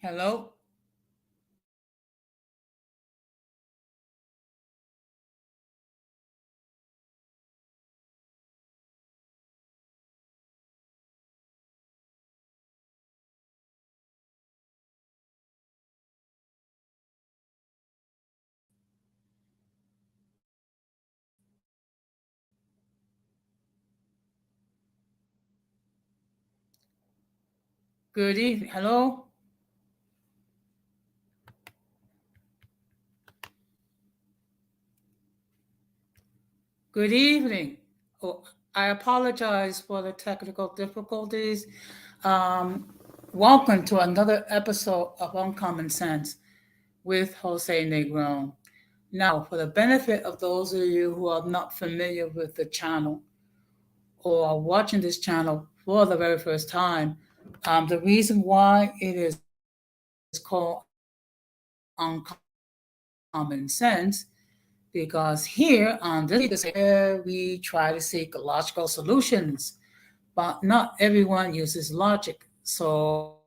Hello? Good evening. Hello? Good evening. Oh, I apologize for the technical difficulties. Um, Welcome to another episode of Uncommon Sense with Jose Negron. Now, for the benefit of those of you who are not familiar with the channel or are watching this channel for the very first time, the reason why it is called Uncommon Sense because here on this we try to seek logical solutions, but not everyone uses logic. So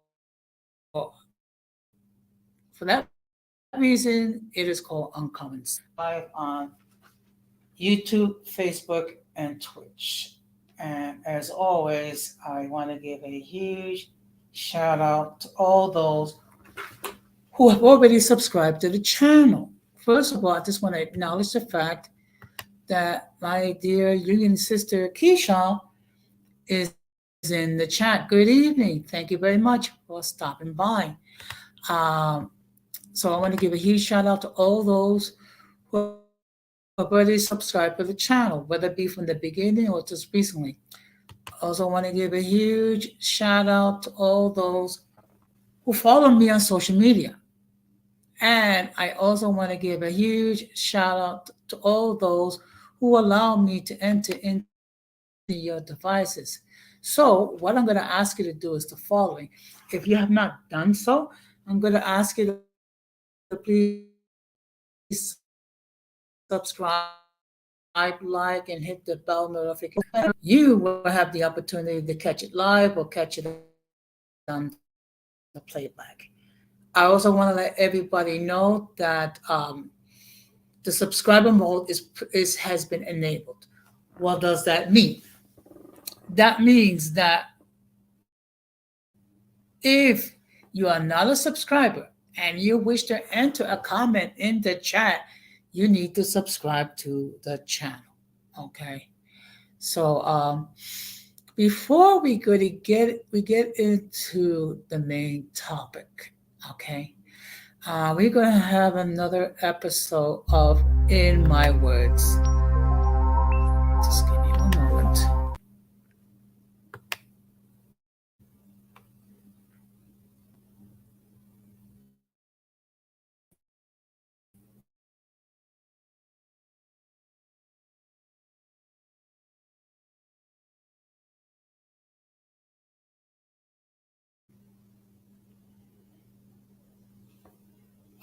for that reason, it is called Uncommon Sense. Live on YouTube, Facebook, and Twitch. And as always, I want to give a huge shout out to all those who have already subscribed to the channel. First of all, I just want to acknowledge the fact that my dear union sister Keisha is in the chat. Good evening. Thank you very much for stopping by. Um, so I want to give a huge shout out to all those who have already subscribed to the channel, whether it be from the beginning or just recently. Also want to give a huge shout out to all those who follow me on social media. And I also want to give a huge shout out to all those who allow me to enter into your devices. So, what I'm going to ask you to do is the following. If you have not done so, I'm going to ask you to please subscribe, like, and hit the bell notification. You will have the opportunity to catch it live or catch it on the playback. I also want to let everybody know that the subscriber mode is has been enabled. What does that mean? That means that if you are not a subscriber and you wish to enter a comment in the chat, you need to subscribe to the channel. Okay. So before we get into the main topic, okay, we're gonna have another episode of In My Words. Just give me one moment.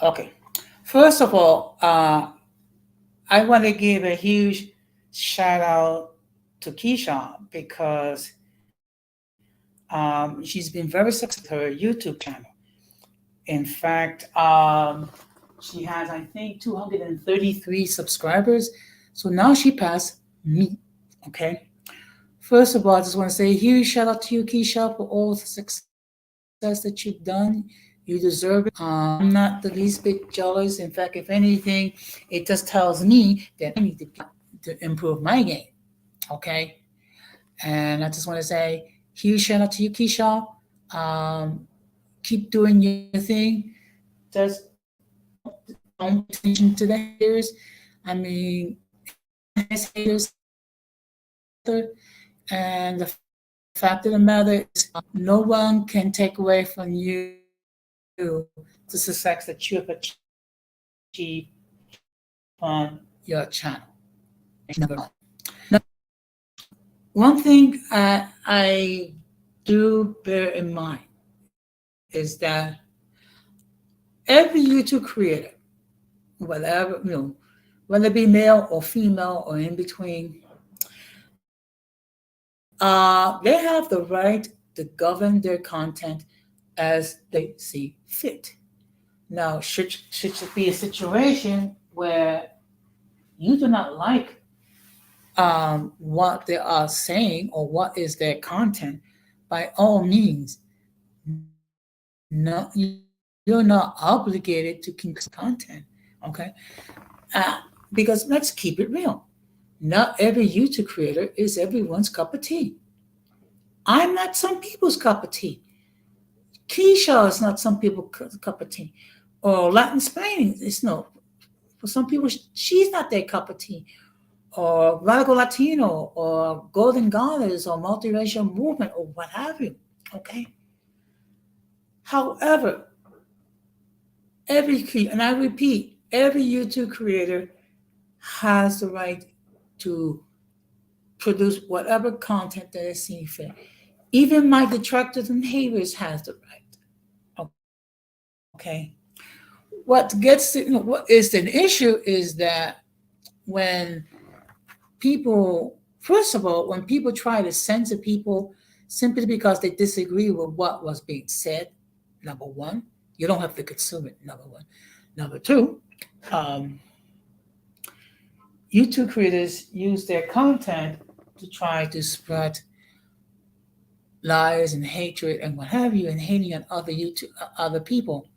Okay. First of all, I want to give a huge shout out to Keisha because she's been very successful with her YouTube channel. In fact, she has, I think, 233 subscribers. So now she passed me. Okay. First of all, I just want to say a huge shout out to you, Keisha, for all the success that you've done. You deserve it. I'm not the least bit jealous. In fact, if anything, it just tells me that I need to improve my game. Okay. And I just want to say huge shout out to you, Keisha. Um, keep doing your thing. Just don't pay attention to the haters. I mean, everyone has haters out there. And the fact of the matter is, no one can take away from you the success that you have achieved on your channel. Number one. Now, one thing I do bear in mind is that every YouTube creator, whatever, whether it be male or female or in between, they have the right to govern their content as they see fit. Now, should it be a situation where you do not like what they are saying or what is their content, by all means, no, you're not obligated to content. Okay, uh, because let's keep it real. Not every YouTube creator is everyone's cup of tea. I'm not some people's cup of tea. Keisha is not some people's cup of tea. Or Latin Spain is no. For some people, she's not their cup of tea. Or Radical Latino, or Golden Goddess, or multiracial movement, or what have you. Okay. However, and I repeat, every YouTube creator has the right to produce whatever content that is seen fit. Even my detractors and haters has the right. Okay. What is an issue is that when people, first of all, when people try to censor people simply because they disagree with what was being said, number one, you don't have to consume it, number one. Number two, um, YouTube creators use their content to try to spread lies and hatred and what have you, and hating on other people.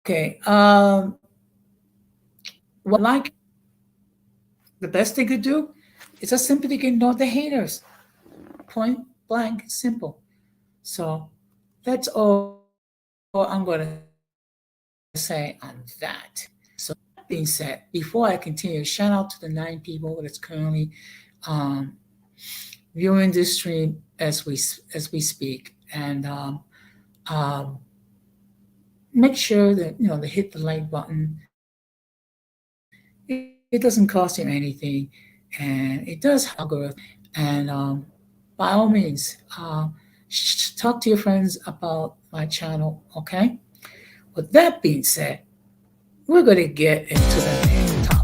Okay. What I like, the best they could do is just simply ignore the haters. Point blank, simple. So that's all I'm going to say on that. So that being said, before I continue, shout out to the 9 people that's currently um, viewing this stream as we speak, and um, make sure that they hit the like button. It doesn't cost you anything, and it does help the algorithm. And by all means, talk to your friends about my channel. Okay. With that being said, we're going to get into the main topic.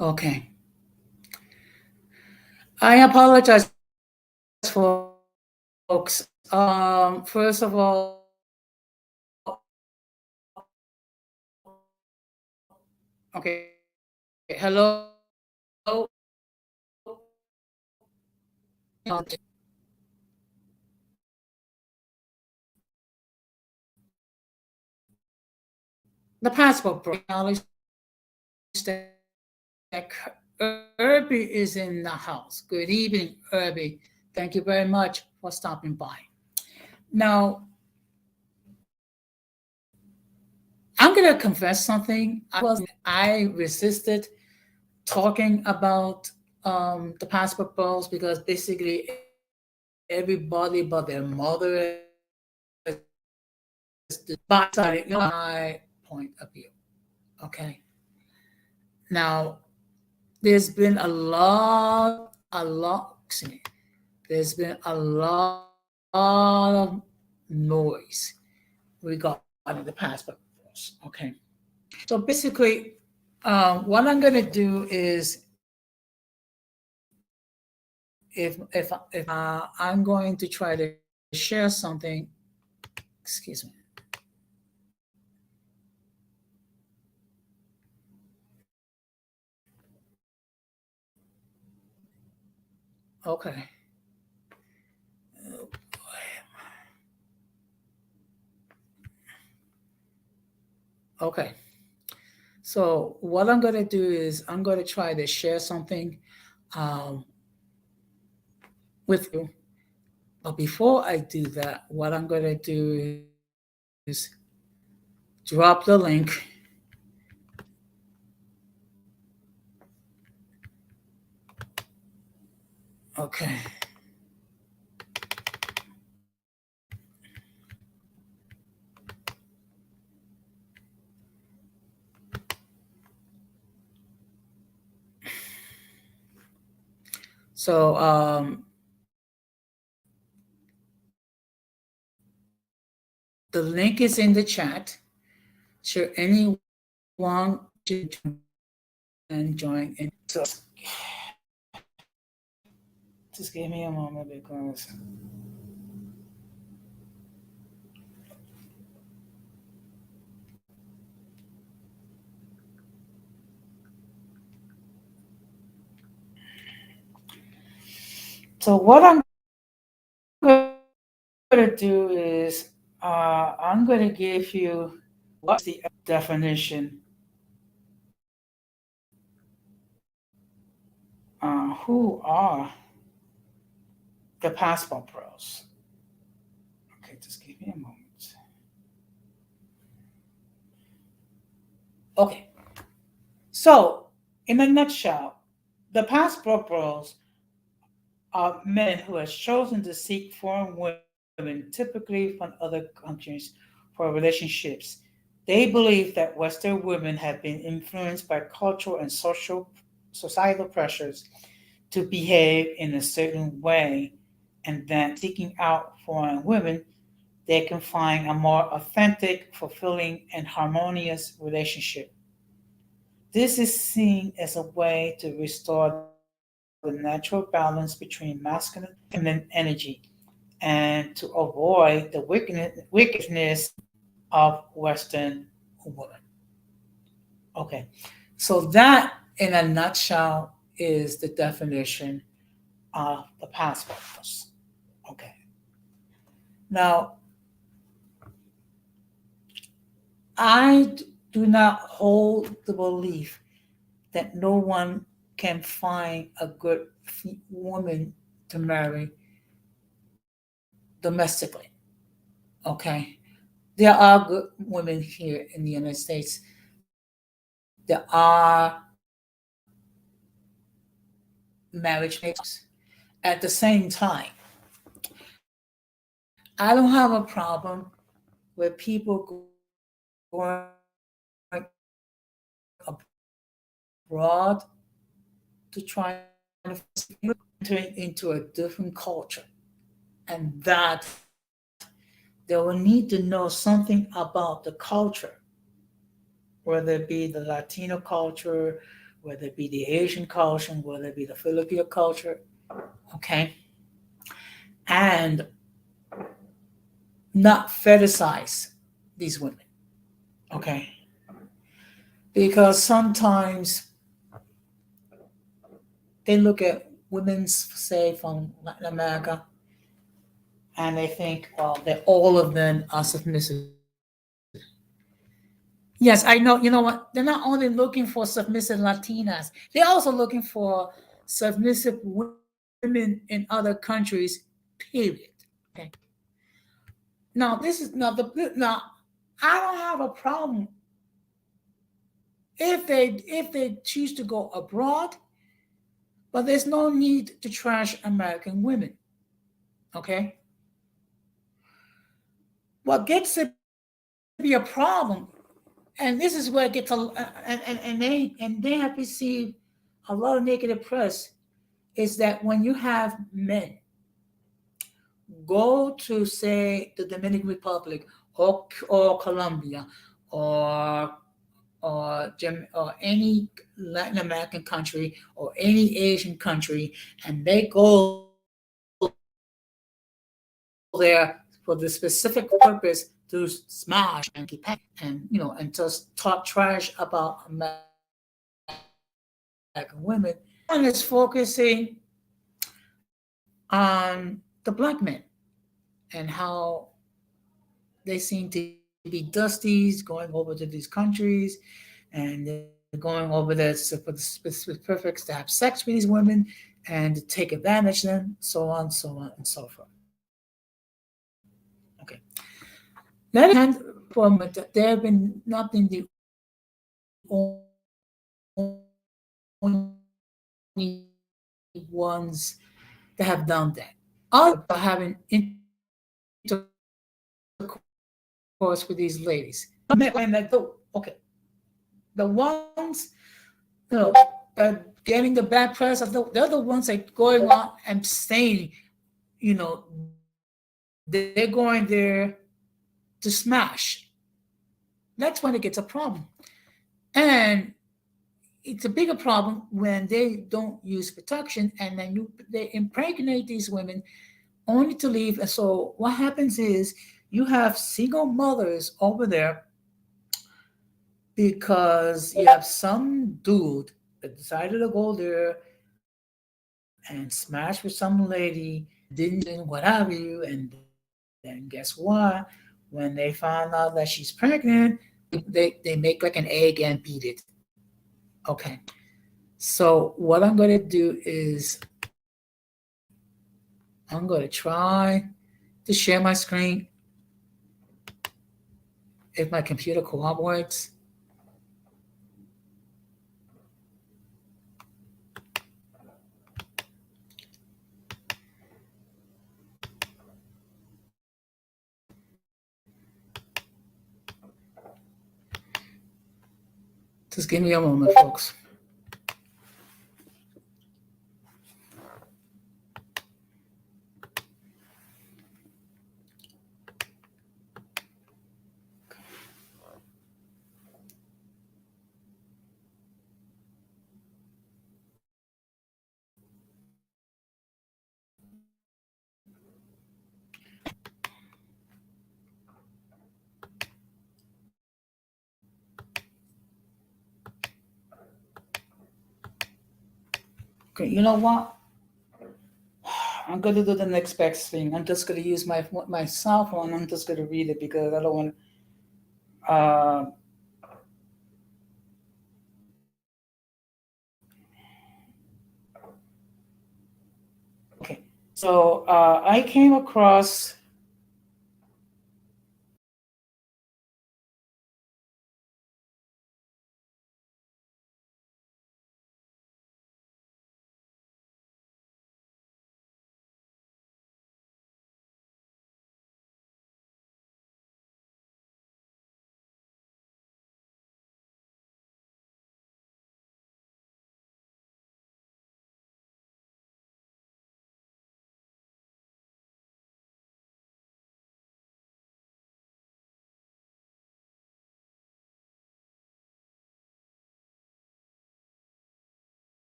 Okay. I apologize, folks. First of all, okay. Hello. The passport bro acknowledge that Irby is in the house. Good evening, Irby. Thank you very much for stopping by. Now, I'm gonna confess something. I resisted talking about the passport bros because basically everybody but their mother but my point of view. Okay. Now, there's been excuse me, there's been a lot of noise regarding the passport bros. Okay. So basically, what I'm gonna do is if I'm going to try to share something. Excuse me. Okay. Okay. So what I'm gonna do is I'm gonna try to share something um, with you. But before I do that, what I'm gonna do is drop the link. Okay. So the link is in the chat. Should anyone and join in? So just give me a moment because so what I'm going to do is I'm going to give you what's the definition. Who are the passport pros? Okay, just give me a moment. Okay, so in a nutshell, the passport pros are men who have chosen to seek foreign women, typically from other countries, for relationships. They believe that Western women have been influenced by cultural and societal pressures to behave in a certain way, and that seeking out foreign women, they can find a more authentic, fulfilling, and harmonious relationship. This is seen as a way to restore the natural balance between masculine and feminine energy and to avoid the wickedness of Western women. Okay, so that in a nutshell is the definition of the passport. Okay, now I do not hold the belief that no one can find a good woman to marry domestically. Okay, there are good women here in the United States. There are marriage makers. At the same time, I don't have a problem with people going abroad to try to enter into a different culture, and that they will need to know something about the culture, whether it be the Latino culture, whether it be the Asian culture, whether it be the Filipino culture, okay, and not fetishize these women, okay, because sometimes they look at women, say from Latin America, and they think, well, that all of them are submissive. Yes, I know. You know what? They're not only looking for submissive Latinas; they're also looking for submissive women in other countries. Period. Okay. Now, this is now. I don't have a problem if they choose to go abroad, but there's no need to trash American women. Okay. What gets to be a problem, and this is where it gets a and they have received a lot of negative press, is that when you have men go to, say, the Dominican Republic or Colombia or or any Latin American country or any Asian country, and they go there for the specific purpose to smash and keep and just talk trash about American women, and is focusing on the black men and how they seem to be dusties going over to these countries, and they're going over there for the specific purpose to have sex with these women and to take advantage of them, so on, and so forth. Okay. Let it hand for a moment that there have been nothing the only ones that have done that. Others are having intercourse with these ladies. And okay, the ones getting the bad press they're the ones that going on and saying, you know, they're going there to smash. That's when it gets a problem. And it's a bigger problem when they don't use protection, and then they impregnate these women only to leave. And so what happens is you have single mothers over there because you have some dude that decided to go there and smash with some lady, didn't what have you, and then guess what? When they find out that she's pregnant, they make like an egg and beat it. Okay. So what I'm going to do is I'm going to try to share my screen if my computer cooperates. Just give me a moment, folks. Okay, you know what? I'm going to do the next best thing. I'm just going to use my cell phone. I'm just going to read it because I don't want to. Okay, so I came across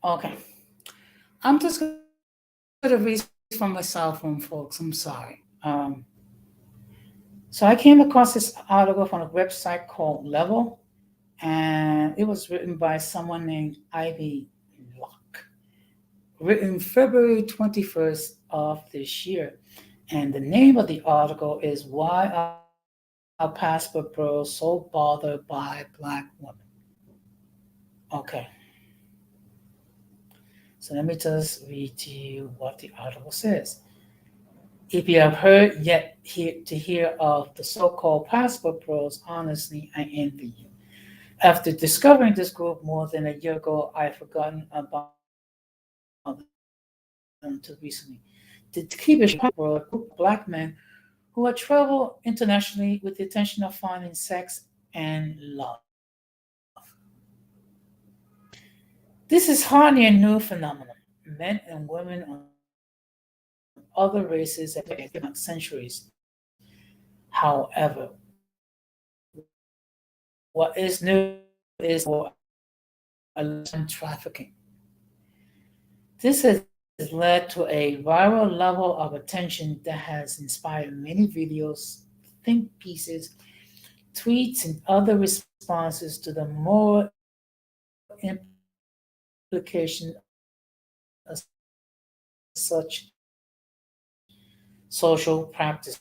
Okay, I'm just gonna read from my cell phone, folks. I'm sorry. So I came across this article from a website called Level, and it was written by someone named Ivy Locke, written February 21st of this year. And the name of the article is Why Are Passport Bros So Bothered by Black Women? Okay, so let me just read to you what the article says. If you have heard yet to hear of the so-called passport pros, honestly, I envy you. After discovering this group more than a year ago, I've forgotten about them until recently. To keep it short, passport pros are a group of black men who have traveled internationally with the intention of finding sex and love. This is hardly a new phenomenon. Men and women on other races have experienced it for centuries. However, what is new is for trafficking. This has led to a viral level of attention that has inspired many videos, think pieces, tweets, and other responses to the moral implication of such social practices.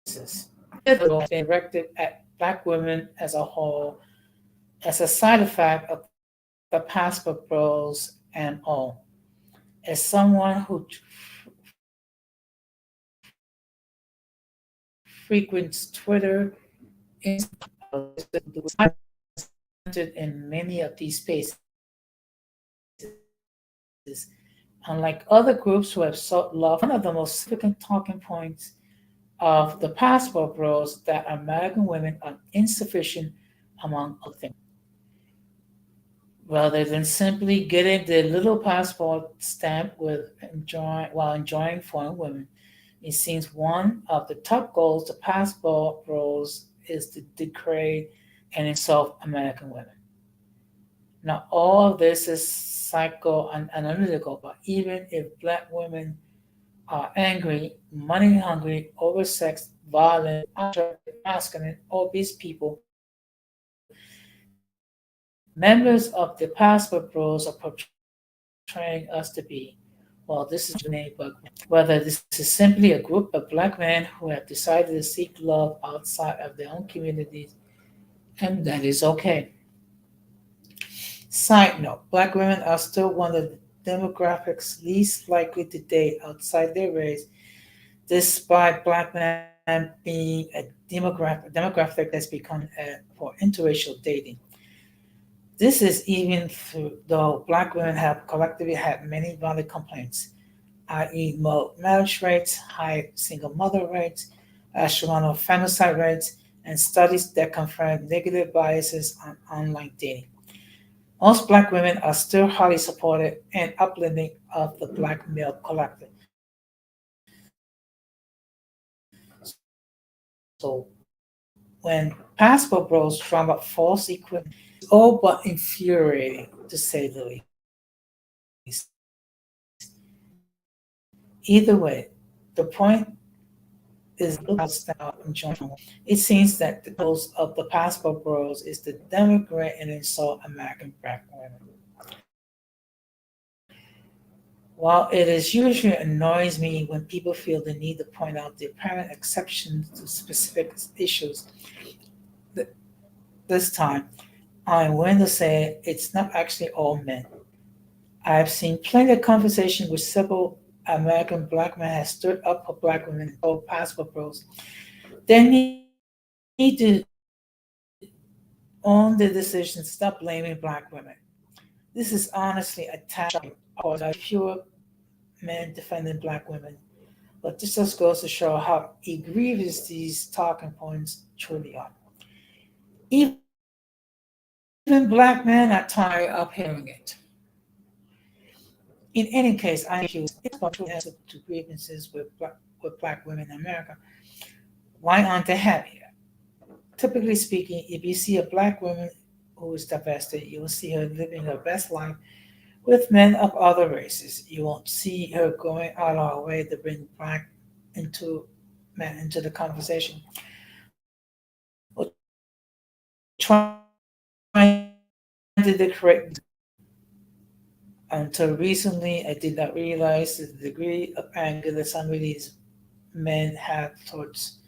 This has been directed at black women as a whole as a side effect of the passport bros and all. As someone who frequents Twitter, Instagram, in many of these spaces, unlike other groups who have sought love, one of the most significant talking points of the passport bros that American women are insufficient, among other things. Rather than simply getting their little passport stamp while enjoying foreign women, it seems one of the top goals the passport bros is to degrade and insult American women. Now, all of this is psychoanalytical, but even if black women are angry, money hungry, oversexed, violent, unattractive, masculine, obese people, members of the passport bros are portraying us to be. Well, this is name, but whether this is simply a group of black men who have decided to seek love outside of their own communities, and that is okay. Side note, black women are still one of the demographics least likely to date outside their race, despite black men being a demographic that's become for interracial dating. This is even though black women have collectively had many valid complaints, i.e., low marriage rates, high single mother rates, astronomical femicide rates, and studies that confirm negative biases on online dating. Most black women are still highly supported and uplifting of the black male collective. So when passport bros drum up false equivalence, it's all but infuriating to say the least. Either way, the point is little style enjoying. It seems that the goals of the passport bros is to denigrate and insult American black women. While it is usually annoys me when people feel the need to point out the apparent exceptions to specific issues, th- this time I'm willing to say it's not actually all men. I've seen plenty of conversation with several American black men have stood up for black women and told passport bros they need to own the decision, stop blaming black women. This is honestly a tad shocking. Of course, I see fewer men defending black women, but this just goes to show how egregious these talking points truly are. Even black men are tired of hearing it. In any case, I am curious if truly answer to grievances with black women in America, why aren't they happy? Typically speaking, if you see a black woman who is divested, you will see her living her best life With men of other races, you won't see her going out of her way to bring black into men into the conversation or trying to decorate. Until recently, I did not realize the degree of anger that some of these men have towards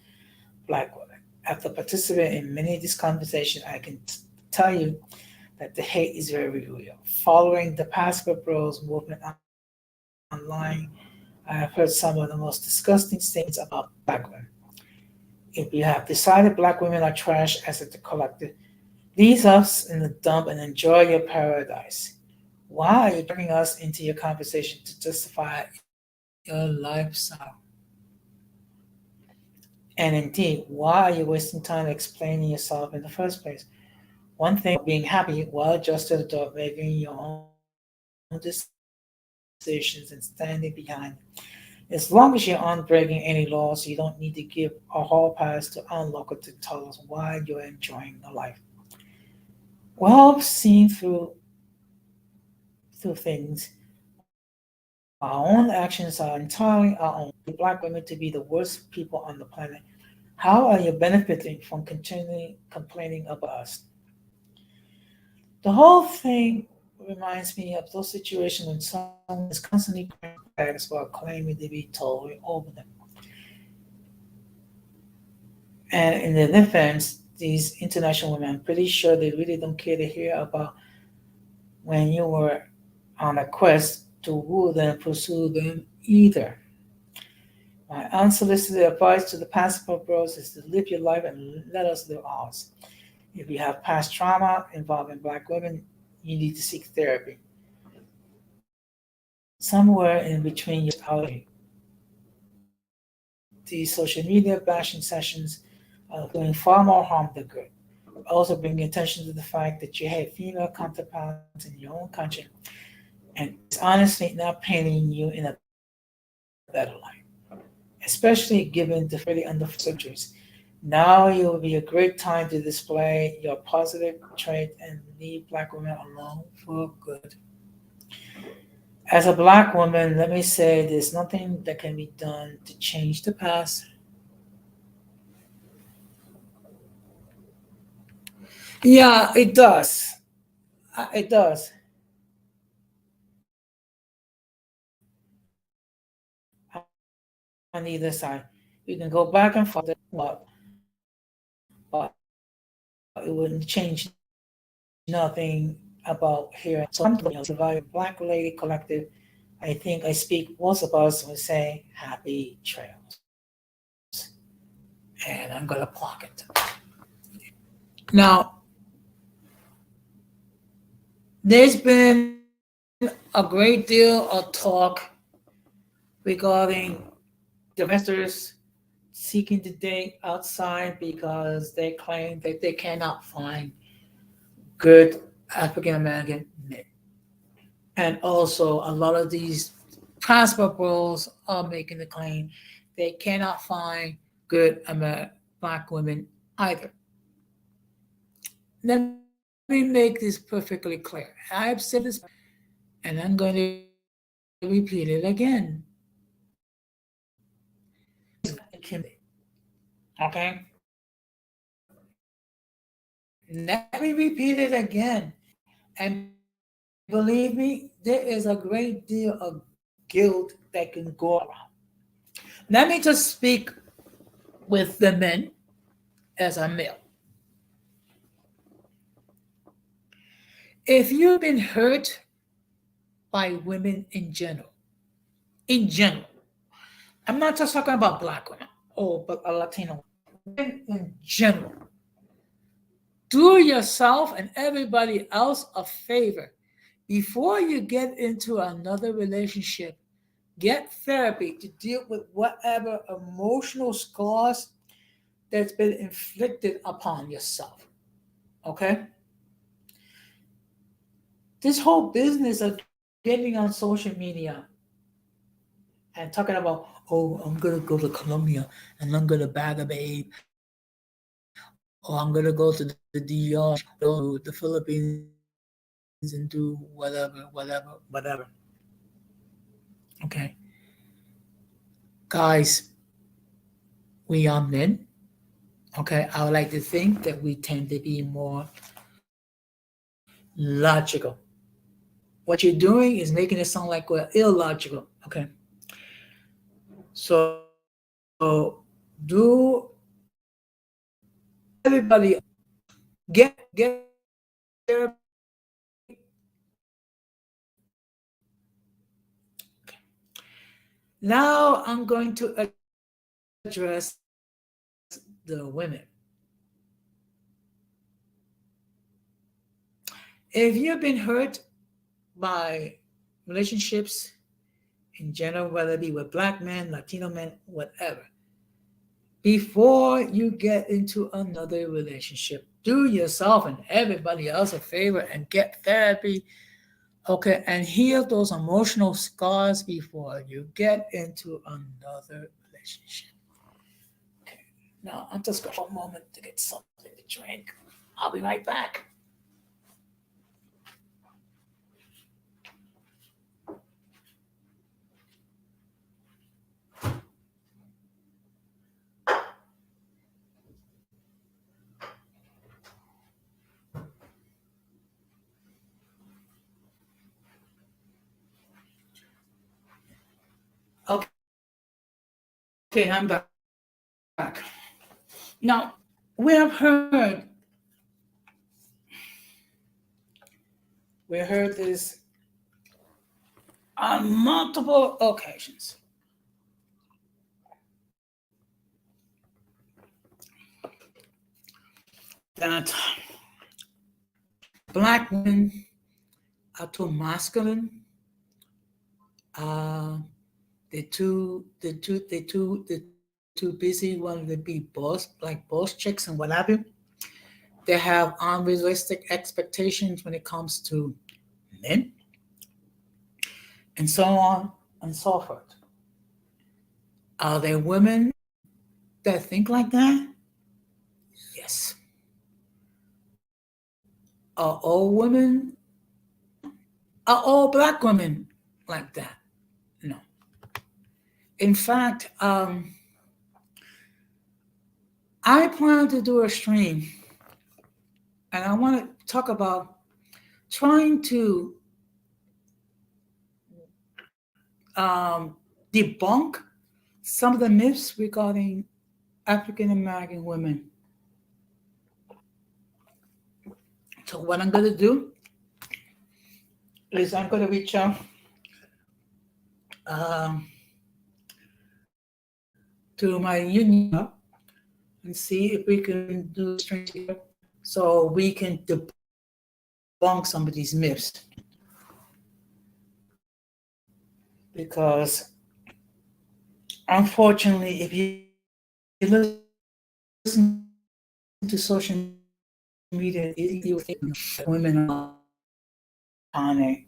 black women. After participating in many of these conversations, I can tell you that the hate is very real. Following the Passport Bros movement online, I have heard some of the most disgusting statements about black women. If you have decided black women are trash as a collective, leave us in the dump and enjoy your paradise. Why are you bringing us into your conversation to justify your lifestyle? And indeed, why are you wasting time explaining yourself in the first place? One thing being happy, well adjusted adult making your own decisions and standing behind it. As long as you aren't breaking any laws, you don't need to give a hall pass to onlooker to tell us why you're enjoying the life. Well, seen through things, our own actions are entirely our own. Black women to be the worst people on the planet. How are you benefiting from continually complaining about us? The whole thing reminds me of those situations when someone is constantly crying flags while claiming to be totally over them. And in their defense, these international women, I'm pretty sure they really don't care to hear about when you were on a quest to woo them, pursue them either. My unsolicited advice to the Passport Bros is to live your life and let us live ours. If you have past trauma involving black women, you need to seek therapy. Somewhere in between your these social media bashing sessions are doing far more harm than good. Also bring attention to the fact that you have female counterparts in your own country and it's honestly not painting you in a better light, especially given the fairly underfunded. Now it will be a great time to display your positive trait and leave black women alone for good. As a black woman, let me say there's nothing that can be done to change the past. Yeah, it does. It does. On either side. You can go back and forth, but it wouldn't change nothing about here. So I'm surviving Black Lady Collective. I think I speak most of us would say happy trails. And I'm gonna block it. Now, there's been a great deal of talk regarding investors seeking to date outside because they claim that they cannot find good African American men. And also, a lot of these passport bros are making the claim they cannot find good black women either. Let me make this perfectly clear. I've said this, and I'm going to repeat it again. Okay? Let me repeat it again. And believe me, there is a great deal of guilt that can go around. Let me just speak with the men as a male. If you've been hurt by women in general, I'm not just talking about black women or but a Latino women in general, do yourself and everybody else a favor. Before you get into another relationship, get therapy to deal with whatever emotional scars that's been inflicted upon yourself. Okay? This whole business of getting on social media and talking about, oh, I'm gonna go to Colombia and I'm gonna bag a babe, or I'm gonna go to the DR, go to the Philippines and bag a babe. and do whatever. Okay. Guys, we are men. Okay. I would like to think that we tend to be more logical. What you're doing is making it sound like we're illogical. Okay. So do everybody get therapy. Now I'm going to address the women. If you've been hurt by relationships in general, whether it be with black men, Latino men, whatever, before you get into another relationship, do yourself and everybody else a favor and get therapy, okay, and heal those emotional scars before you get into another relationship. Okay, now I'm just going for a moment to get something to drink. I'll be right back. Okay, I'm back. Now, we have heard this on multiple occasions that black women are too masculine. Uh, they're too busy wanting to be boss, like boss chicks and what have you. They have unrealistic expectations when it comes to men, and so on and so forth. Are there women that think like that? Yes. Are all women, are all black women like that? No. In fact, I plan to do a stream and I want to talk about trying to um, debunk some of the myths regarding African American women. So, what I'm going to do is I'm going to reach out um, to my union and see if we can do a stream together so we can debunk some of these myths. Because unfortunately, if you listen to social media, you think women are iconic.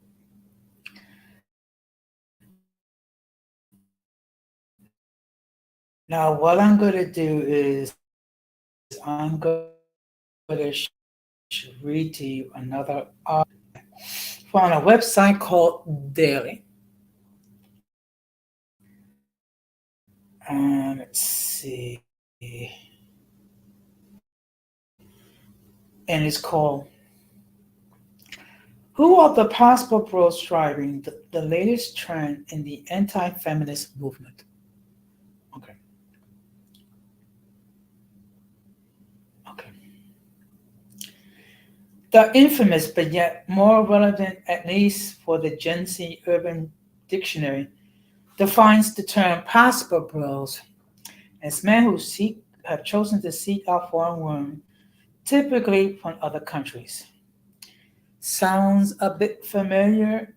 Now, what I'm going to do is I'm going to read to you another article from a website called Daily. And let's see. And it's called Who Are the Possible Bros Driving the Latest Trend in the Anti-Feminist Movement? Okay. Okay. The infamous but yet more relevant, at least for the Gen Z Urban Dictionary, defines the term possible bros as men who have chosen to seek out foreign women, typically from other countries. Sounds a bit familiar?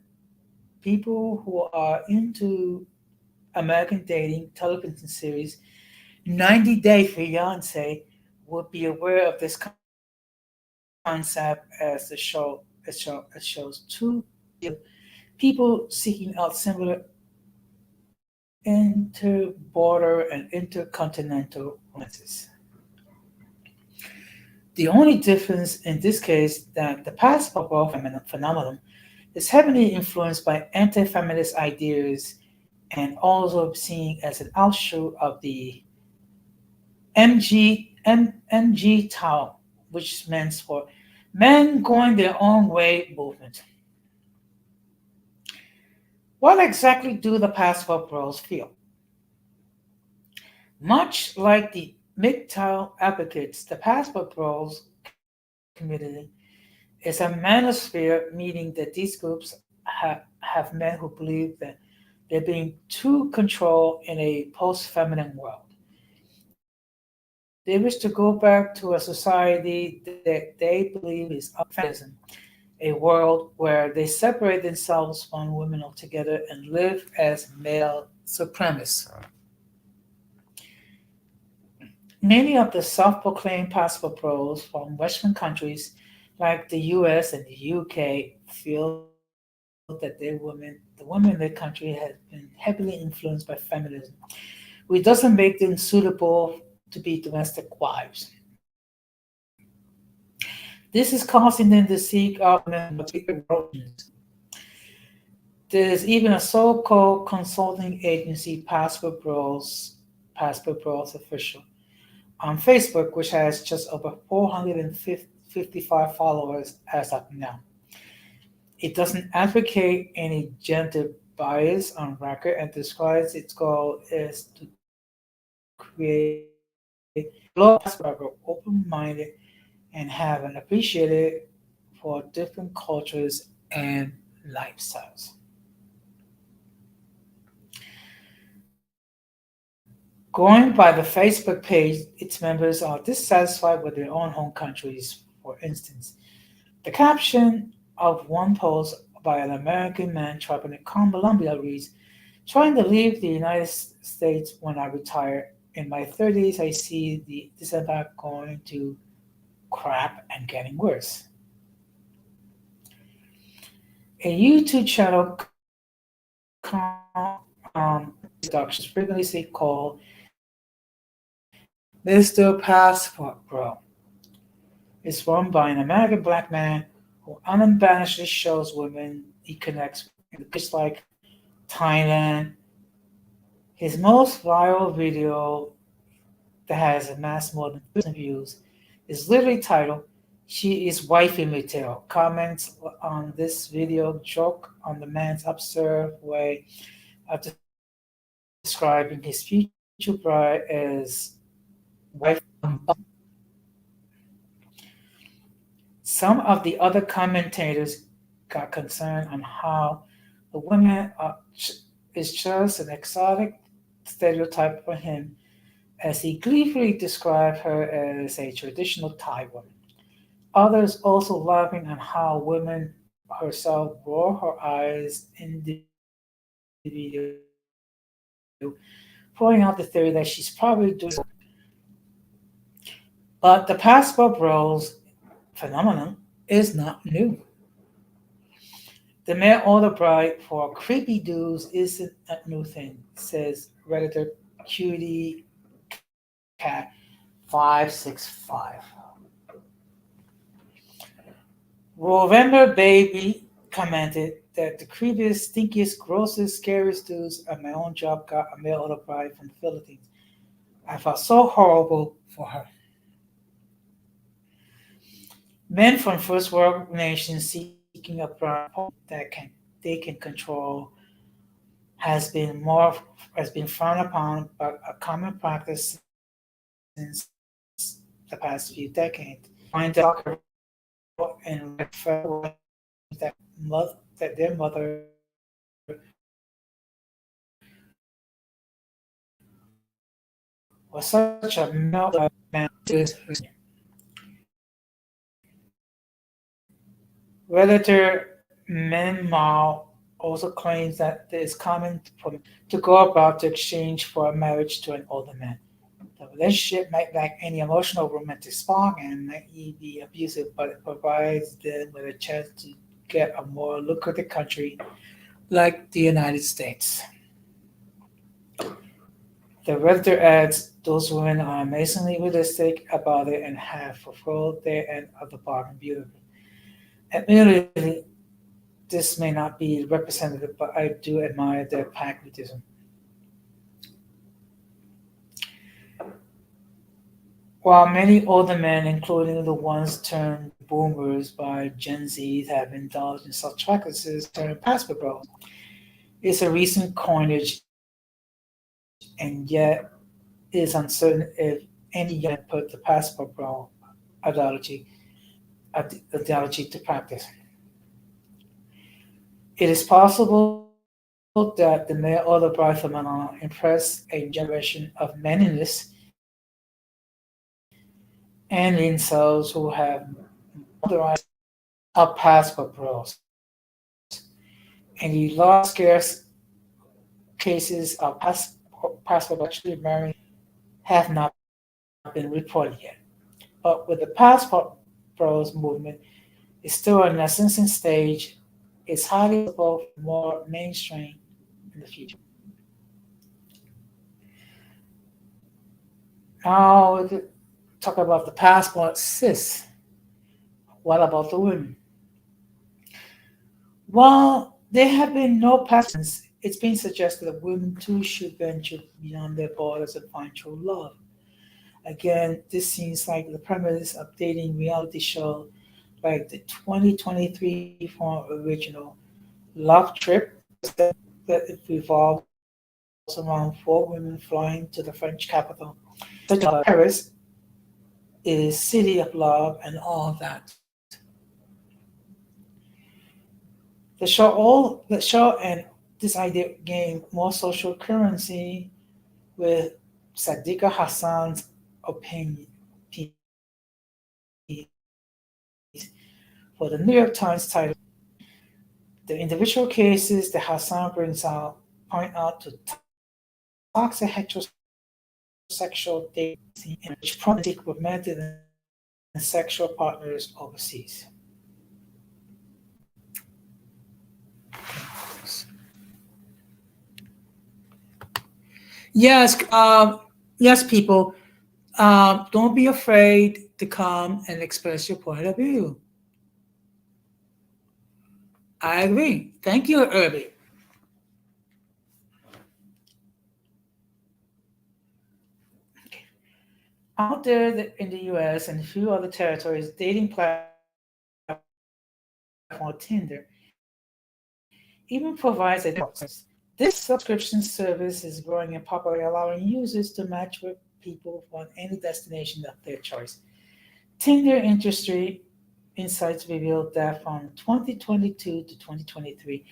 People who are into American dating television series 90 Day Fiance would be aware of this concept as it shows two people seeking out similar inter-border and intercontinental romances. The only difference in this case that the passport bra phenomenon is heavily influenced by anti-feminist ideas and also seen as an offshoot of the MG Tao, which stands for Men Going Their Own Way movement. What exactly do the passport bros feel? Much like the MGTOW advocates, the passport bros community is a manosphere, meaning that these groups have men who believe that they're being too controlled in a post-feminine world. They wish to go back to a society that they believe is feminism, a world where they separate themselves from women altogether and live as male supremacists. Many of the self-proclaimed passport pros from Western countries like the US and the UK feel that the women in their country have been heavily influenced by feminism, which doesn't make them suitable to be domestic wives. This is causing them to seek out men with bigger roles. There's even a so-called consulting agency, Passport Bros official, on Facebook, which has just over 455 followers as of now. It doesn't advocate any gender bias on record and describes its goal is to create global open-minded and have an appreciated for different cultures and lifestyles. Going by the Facebook page, its members are dissatisfied with their own home countries. For instance, the caption of one post by an American man trapped in Colombia reads, trying to leave the United States when I retire. In my 30s, I see the disembark going to crap and getting worse. A YouTube channel productions frequently called Mr. Passport Bro. It's run by an American black man who unabashedly shows women he connects with in countries like Thailand. His most viral video that has amassed more than 1,000 views is literally titled She is Wifey Material. Comments on this video joke on the man's absurd way of describing his future bride as wife. Some of the other commentators got concerned on how the woman is just an exotic stereotype for him, as he gleefully described her as a traditional Thai woman. Others also laughing at how women herself roll her eyes in the video, pointing out the theory that she's probably doing. But the passport bros phenomenon is not new. The male order bride for creepy dudes isn't a new thing, says Redditor Cutie Cat 565. November Baby commented that the creepiest, stinkiest, grossest, scariest dudes at my own job got a mail order bride from the Philippines. I felt so horrible for her. Men from first world nations seeking a bride that they can control has been frowned upon, but a common practice since the past few decades. Find the and refer that their mother was such a man. Redditor Min Mao also claims that it is common for men to go about to exchange for a marriage to an older man. The relationship might lack any emotional romantic spark and might be abusive, but it provides them with a chance to get a more lucrative country like the United States. The Redditor adds, Those women are amazingly realistic about it and have fulfilled their end of the bargain beautifully. Admittedly, this may not be representative, but I do admire their pragmatism. While many older men, including the ones turned boomers by Gen Z, have indulged in such practices during passport bros, it's a recent coinage and yet it is uncertain if any young put the passport bro ideology, ideology to practice. It is possible that the mere Albright phenomenon impressed a generation of meninist and incels who have modernized up passport bros, and the large scarce cases of passport actually marrying have not been reported yet. But with the passport bros movement, it's still in a nascent stage. It's highly possible for more mainstream in the future. Now we could talk about the passport cis. What about the women? While there have been no passports, it's been suggested that women too should venture beyond their borders and find true love. Again, this seems like the premise of dating reality show like the 2023 form original Love Trip that it revolves around four women flying to the French capital, such as Paris is city of love and all that. The show and this idea gained more social currency with Sadiqa Hassan's opinion for the New York Times title. The individual cases that Hassan brings out point out to toxic heterosexual dating in which prominent romantic and sexual partners overseas. Yes, yes, people. Don't be afraid to come and express your point of view. I agree. Thank you, Irby. Out there in the US and a few other territories, dating platform Tinder even provides a this subscription service is growing in popularity, allowing users to match with people from any destination of their choice. Tinder industry insights revealed that from 2022 to 2023,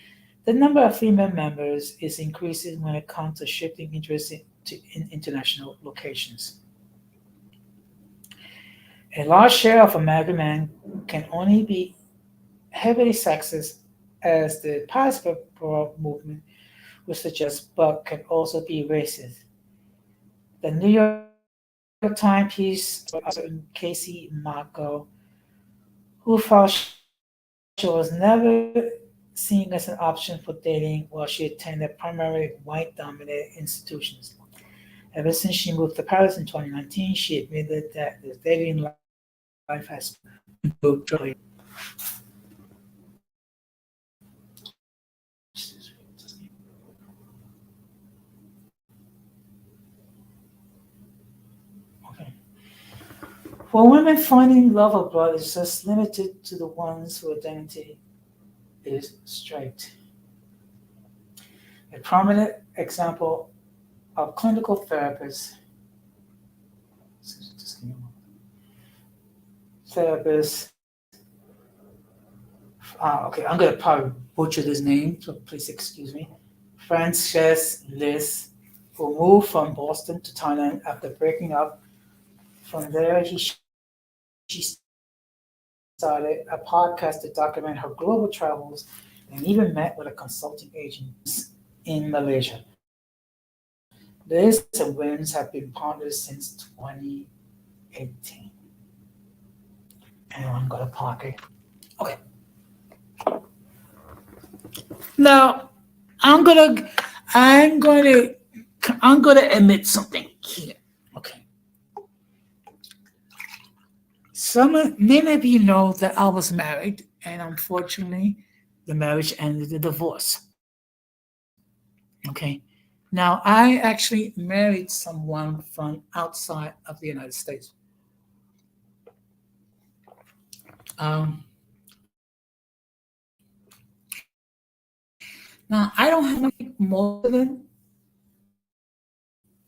the number of female members is increasing when it comes to shifting interest in international locations. A large share of American men can only be heavily sexist, as the passport movement would suggest, but can also be racist. The New York Times piece Casey Marco, who felt she was never seen as an option for dating while she attended primarily white dominated institutions. Ever since she moved to Paris in 2019, she admitted that the dating life has improved dramatically. Okay. For women, finding love abroad is just limited to the ones whose identity is straight. A prominent example of clinical therapists, just give me a moment. Therapist, okay, I'm gonna probably butcher this name, so please excuse me. Frances Liz, who moved from Boston to Thailand after breaking up. From there, she started a podcast to document her global travels and even met with a consulting agent in Malaysia. Liz and Williams have been partners since 2018. Anyone got a pocket? Okay. Now, I'm gonna I'm gonna I'm gonna admit something here. Okay. Many of you know that I was married, and unfortunately, the marriage ended in divorce. Okay. Now, I actually married someone from outside of the United States. Um, Now, I don't have any, most of them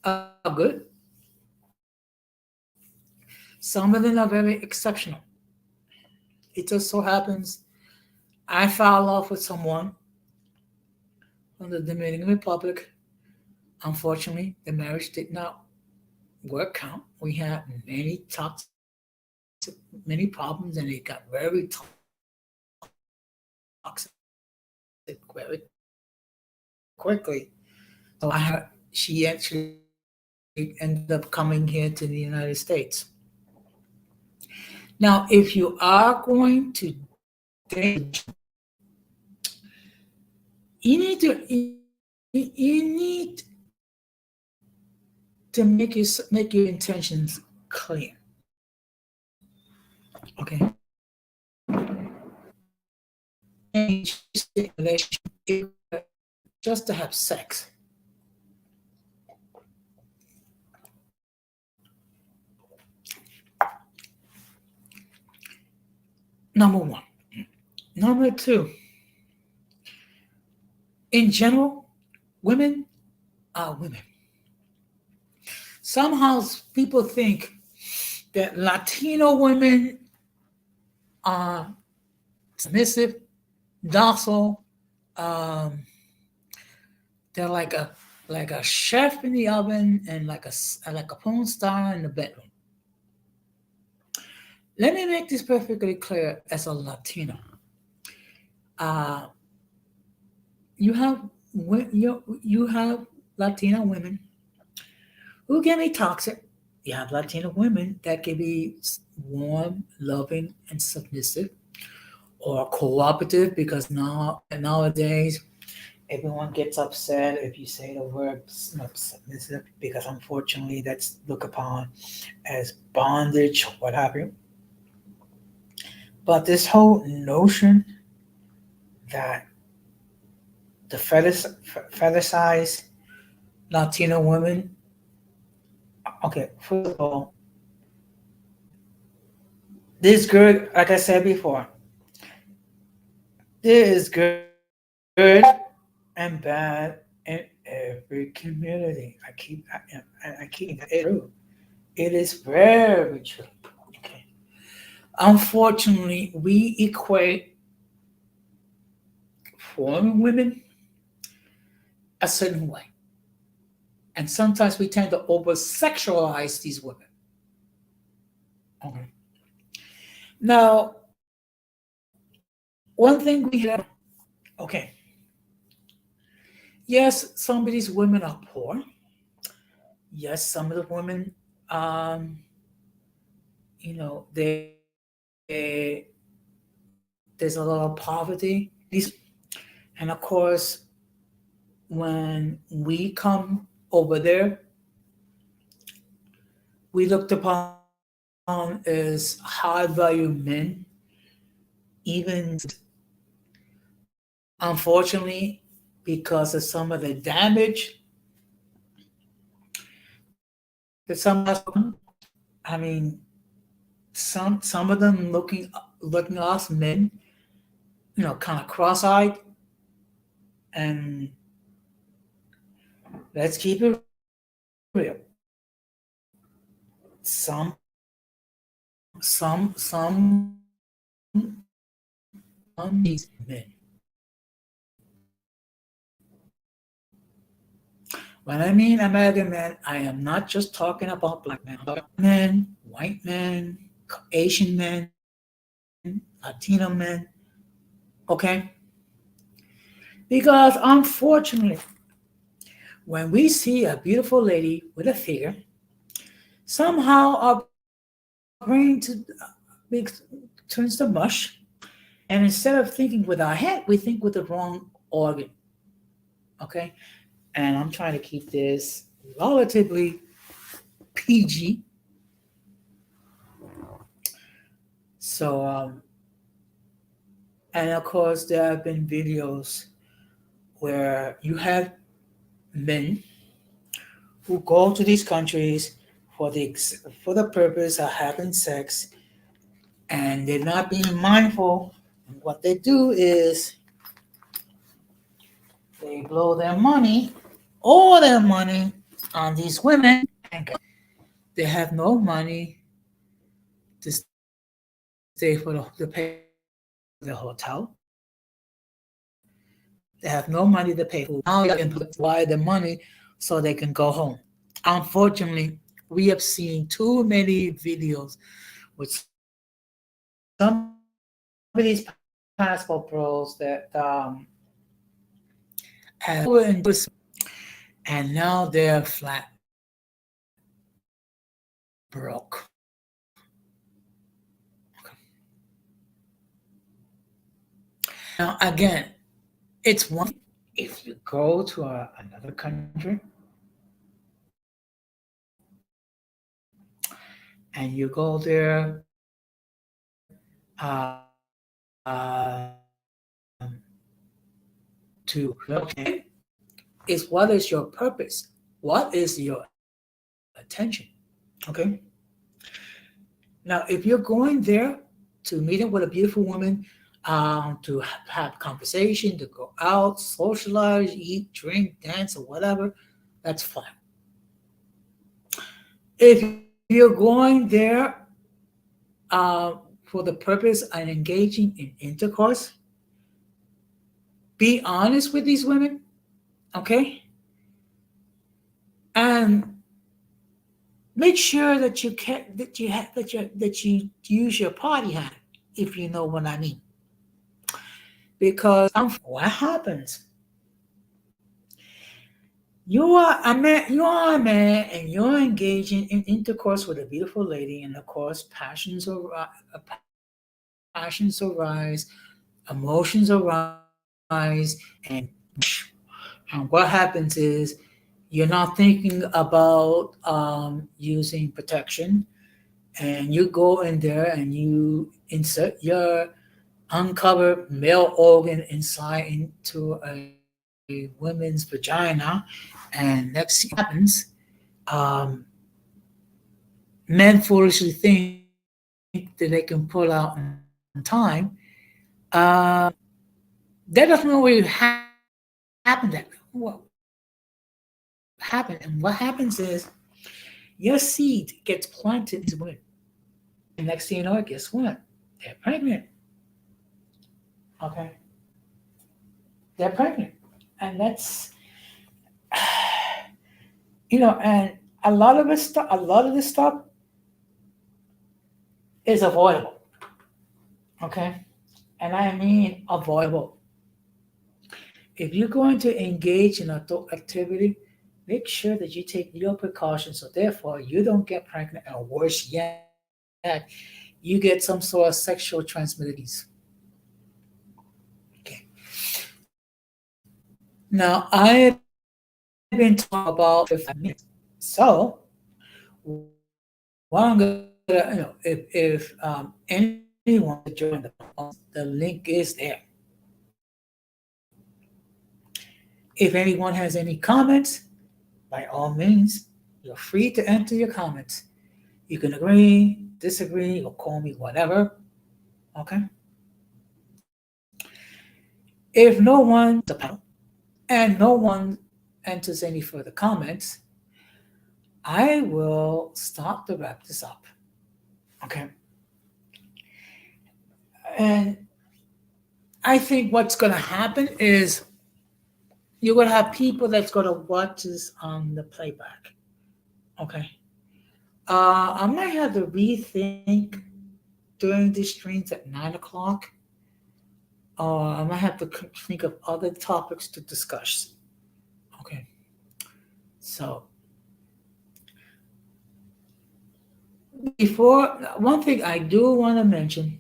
are good. Some of them are very exceptional. It just so happens I fell off with someone from the Dominican Republic. Unfortunately, the marriage did not work out. We had many toxic, many problems, and it got very toxic very quickly. So she actually ended up coming here to the United States. Now, if you are going to date, you need to make your intentions clear. Okay. And relationship just to have sex. Number one. Number two. In general, women are women. Somehow people think that Latino women are submissive, docile. Um, they're like a chef in the oven and like a porn star in the bedroom. Let me make this perfectly clear. As a Latino, uh, you have you have Latina women who can be toxic. You have Latina women that can be warm, loving, and submissive, or cooperative, because nowadays everyone gets upset if you say the word submissive, because unfortunately that's looked upon as bondage, what have you. But this whole notion that the fetishize Latino women, okay, first of all, this good, like I said before, there is good and bad in every community. I keep it true. It is very true. Okay. Unfortunately, we equate foreign women a certain way, and sometimes we tend to over sexualize these women. Okay. Now, one thing we have, okay, yes, some of these women are poor. Yes, some of the women, um, they there's a lot of poverty. And of course, when we come over there, we looked upon as high value men, even unfortunately, because of some of the damage that some of us, I mean, some of them looking at us men, kind of cross-eyed, and let's keep it real. Some some these men. When I mean American men, I am not just talking about black men. I'm talking about men, white men, Asian men, Latino men. Okay? Because unfortunately, when we see a beautiful lady with a figure, somehow our brain turns to mush. And instead of thinking with our head, we think with the wrong organ. Okay? And I'm trying to keep this relatively PG. So, and of course, there have been videos where you have men who go to these countries for the purpose of having sex, and they're not being mindful. What they do is they blow their money, all their money, on these women, and they have no money to stay for to pay for the hotel. They have no money to pay for food. Now they got to wire the money so they can go home. Unfortunately, we have seen too many videos with some of these passport bros that have over and now they're flat broke. Now again, it's one thing if you go to another country and you go there to is what is your purpose? What is your attention? Okay. Now, if you're going there to meet up with a beautiful woman, to have conversation, to go out, socialize, eat, drink, dance, or whatever, that's fine. If you're going there for the purpose of engaging in intercourse, be honest with these women, okay? And make sure that you can that you use your party hat, if you know what I mean. Because what happens? You are a man, and you're engaging in intercourse with a beautiful lady, and of course, passions arise, emotions arise, and what happens is you're not thinking about using protection, and you go in there and you insert your uncovered male organ inside into a woman's vagina, and next thing happens, um, men foolishly think that they can pull out in time. Uh, that doesn't always happen. That what happen, and what happens is your seed gets planted in these women, and next thing you know, guess what? They're pregnant. Okay, they're pregnant, and that's and a lot of this stuff is avoidable. Okay, and I mean avoidable. If you're going to engage in adult activity, make sure that you take your precautions so therefore you don't get pregnant, or worse yet, you get some sort of sexual transmitted disease. Okay. Now I have been talking about 5 minutes. So what I'm gonna, if anyone wants to join the link is there. If anyone has any comments, by all means, you're free to enter your comments. You can agree, disagree, or call me whatever. Okay. If no one and no one enters any further comments, I will start to wrap this up. Okay. And I think what's going to happen is you're going to have people that's going to watch this on the playback. Okay. I might have to rethink during these streams at 9 o'clock. I might have to think of other topics to discuss. Okay. So before one thing I do want to mention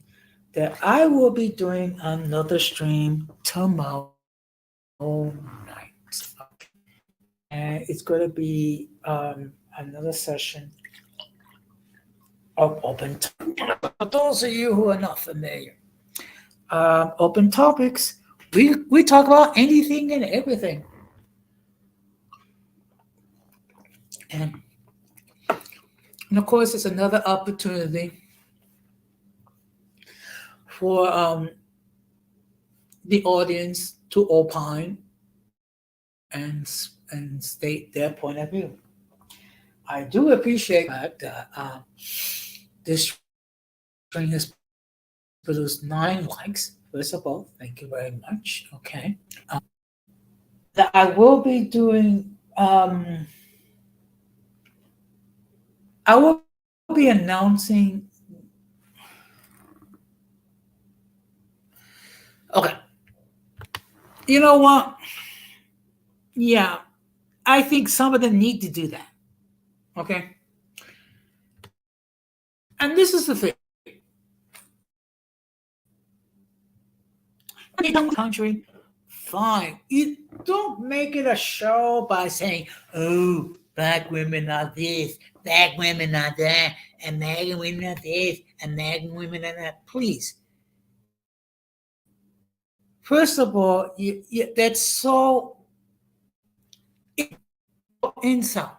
that I will be doing another stream tomorrow night. And it's going to be another session open. For those of you who are not familiar, open topics. We talk about anything and everything, and and of course, it's another opportunity for the audience to opine and state their point of view. I do appreciate the fact that this string has produced 9 likes. First of all, thank you very much. Okay. That I will be doing. I will be announcing. Okay. You know what? Yeah, I think some of them need to do that. Okay. And this is the thing. Country, fine. You don't make it a show by saying, "Oh, black women are this, black women are that, American women are this, American women are that." Please, first of all, that's so insult,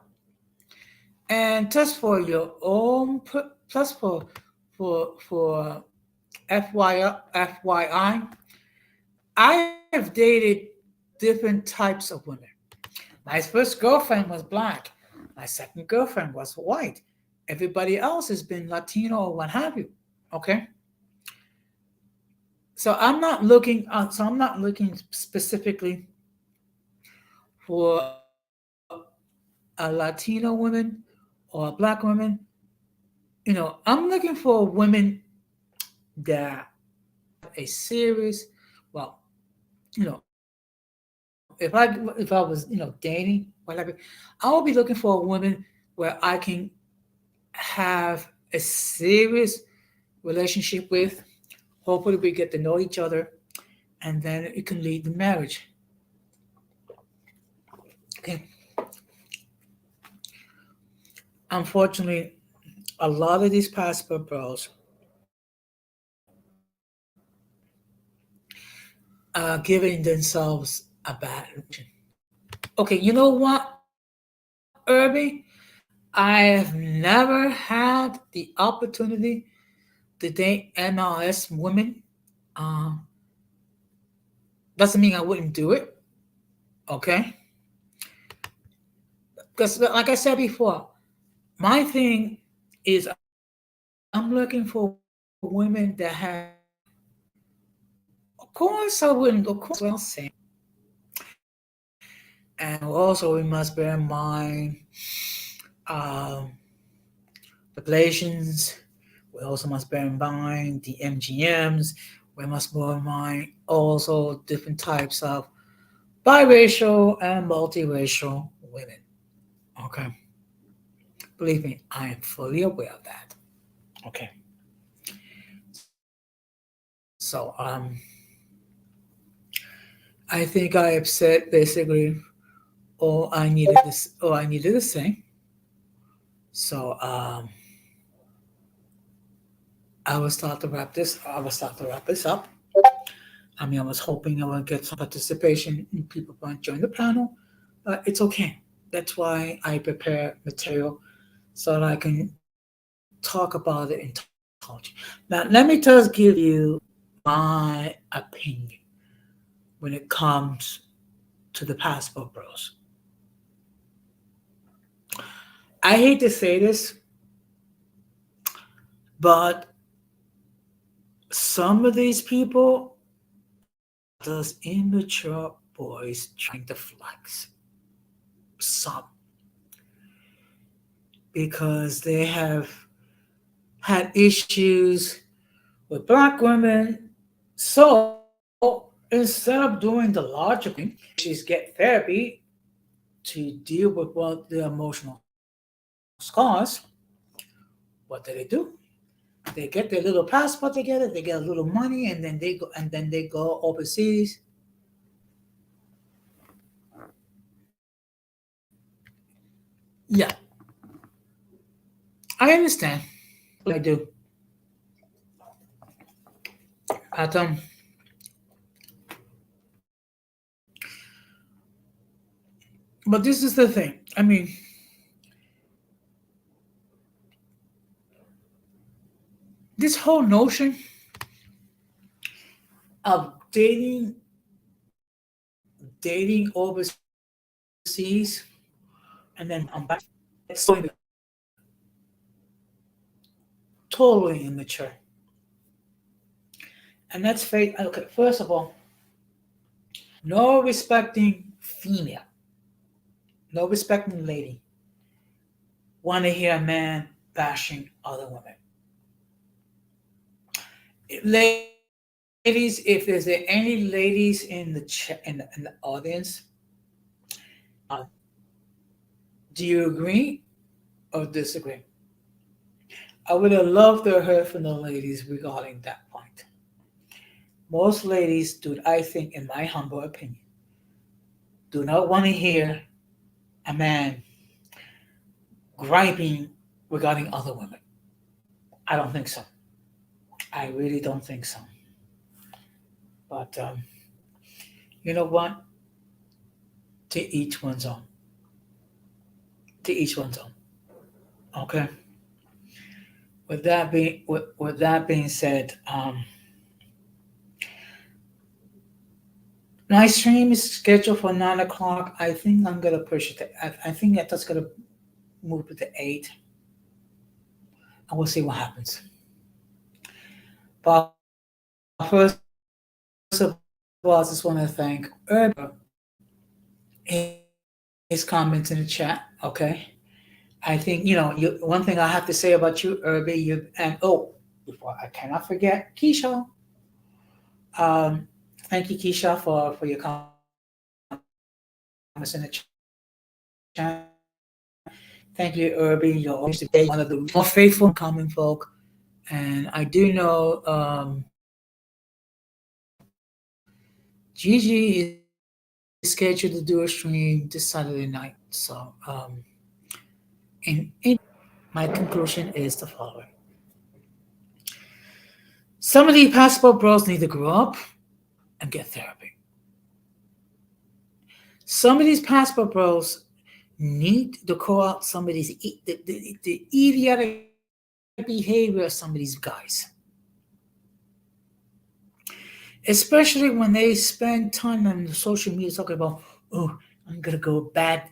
and just for your own, just for FYI, I have dated different types of women. My first girlfriend was black. My second girlfriend was white. Everybody else has been Latino or what have you. Okay. So I'm not looking specifically for a Latino woman or a black woman. I'm looking for women that a serious, well, you know, if I was, dating, whatever, I will be looking for a woman where I can have a serious relationship with. Hopefully, we get to know each other, and then it can lead to marriage. Okay. Unfortunately, a lot of these passport bros are giving themselves a bad reputation. Okay, you know what, Irby? I have never had the opportunity to date NRS women. Uh, doesn't mean I wouldn't do it. Okay, because like I said before, my thing is I'm looking for women that have. Of course, I wouldn't. Of course, well, same. And also, we must bear in mind um, the Galatians. We also must bear in mind the MGMs. We must bear in mind also different types of biracial and multiracial women. Okay. Believe me, I am fully aware of that. Okay. So I think I have said basically all I needed to say. So I will start to wrap this up. I mean, I was hoping I would get some participation and people want to join the panel. It's okay. That's why I prepare material so that I can talk about it and talk. Now, let me just give you my opinion when it comes to the passport bros. I hate to say this, but some of these people are just immature boys trying to flex. Some. Because they have had issues with black women. So instead of doing the logical thing, which is get therapy to deal with what the emotional scars, what do? They get their little passport together, they get a little money, and then they go overseas. Yeah, I understand. I do. But but this is the thing. I mean, this whole notion of dating overseas, and then I'm back. It's so totally immature. And that's fake. Okay, first of all, no respecting female, no respecting lady want to hear a man bashing other women. Ladies, if there's any ladies in the audience, uh, do you agree or disagree? I would have loved to hear from the ladies regarding that point. Most ladies, dude, I think, in my humble opinion, do not want to hear a man griping regarding other women. I don't think so. I really don't think so. But you know what? To each one's own. To each one's own. Okay. With that being said, my stream is scheduled for 9 o'clock. I think I'm gonna push it. I think that's gonna move it to 8, and we'll see what happens. But first of all, I just want to thank Herb his comments in the chat. Okay, I think one thing I have to say about you, Irby, before I cannot forget, Keisha. Thank you, Keisha, for your comments in the chat. Thank you, Irby. You're always one of the more faithful common folk, and I do know Gigi is scheduled to do a stream this Saturday night. So, my conclusion is the following: some of the passport bros need to grow up and get therapy. Some of these passport bros need to call out some of these the idiotic behavior of some of these guys, especially when they spend time on social media talking about, oh, I'm gonna go ban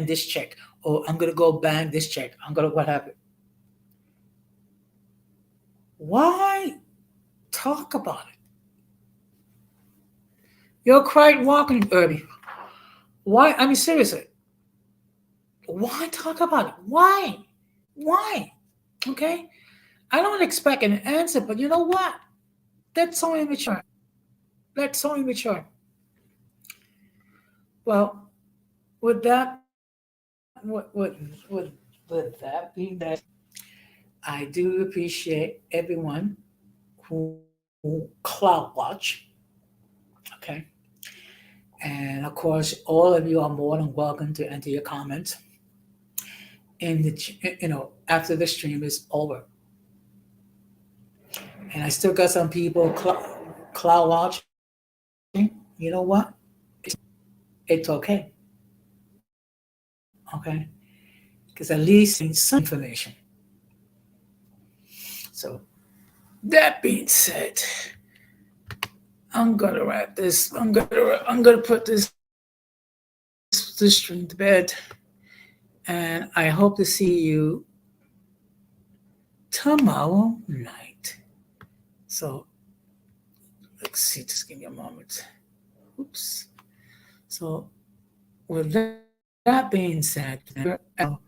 this chick, or I'm gonna go bang this chick. I'm gonna what happened? Why talk about it? You're quite walking, Irby. Why? I mean, seriously. Why talk about it? Why? Okay? I don't expect an answer, but you know what? That's so immature. Well, with that being said, I do appreciate everyone who cloud watch. Okay. And of course, all of you are more than welcome to enter your comments after the stream is over. And I still got some people cloud watching. You know what? It's okay. Okay, because at least it's some information. So that being said, I'm gonna wrap this. I'm gonna put this stream to bed, and I hope to see you tomorrow night. So let's see. Just give me a moment. Oops. So with that being said, of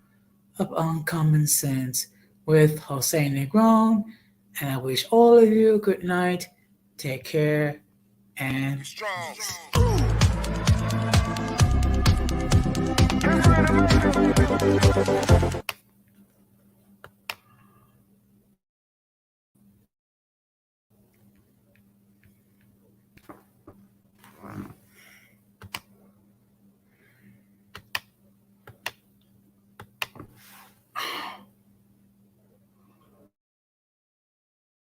Uncommon Sense with Jose Negron, and I wish all of you a good night. Take care and strong.